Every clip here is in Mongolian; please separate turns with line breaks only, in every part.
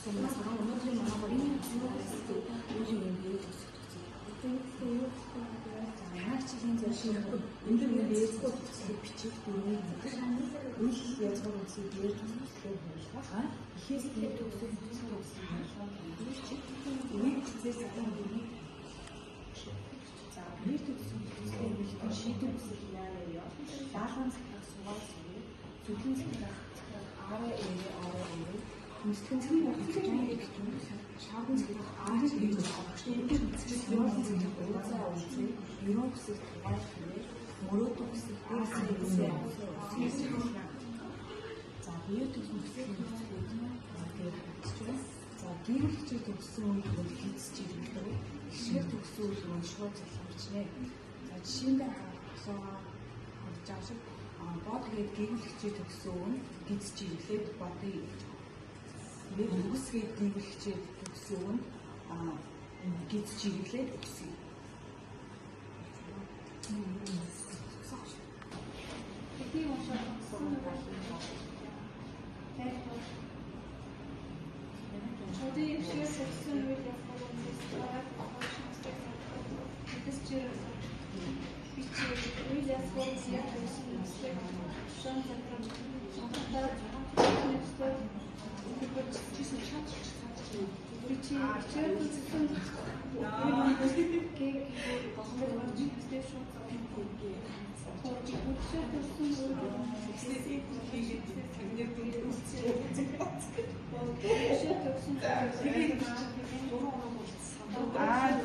өнөөдрийн манай энэ үеийн үеийг яг чихийн зөвшөөрөл энэ үеийг бичих дөрвийн үйл язгуур үсэг дээр төслөө болгох ихээс нэг төсөл үеийг цэцээс адам үеийг за нэг төсөл үлдэн шийдвэр үсэг яараа даалгавар цагтаа суугаад зүтгэн цагтаа араа Мөсгөн цагтаа шаадан цагтаа араа хийж авах гэдэг Ерөн хүсэл тугаалхнээр мөрөөдөх хүсэл дээрсээ за бие төсөлсөн за гэр бүлийн төгссөн үйл хийцэж ирэхдээ хишгээр төгссөн үйл уншгоо залхамжнэ. За жишээндээ асуугаа харж байгаа шиг бод гээд гэр бүлийн төгссөн гидэж ирэхлээр бодъё. Тэгээд үгсгээд гэр бүлийн төгссөн гидэж ирэхлээр үгсээ.
Какие ваши Шоды все собственные люди оформлены это через люди оформлены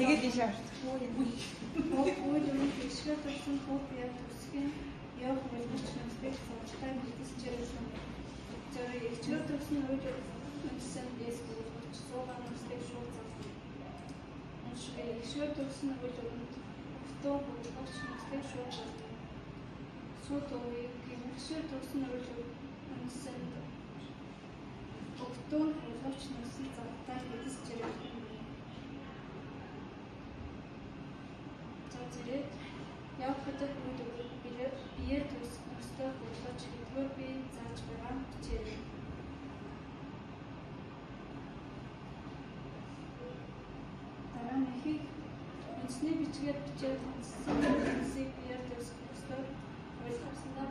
тэгээд тийш авч.
Өөдөө ихшээ төгсөн копиа төсгөн явах боломжтой цааштай мэдчихсэн. Тэр ихшээ төгсөн өөдөө үндсэн дэс болж суугаад үстэй шууд зав. Ихшээ төгсөн өөдөө тоо болж үстэй шууд зав. Суудгүй ихшээ төгсөн өөдөө үндсэн октон болж нүсий завтай мэдчихсэн. Яг хөтөд бие төсөстөө бодлож хэдгээр би зааж байгаа хичээл. Дараа нь их үндэсний бичгээр бичээд онцсон зүйлсийг бие төсөстөө ойлгосондоо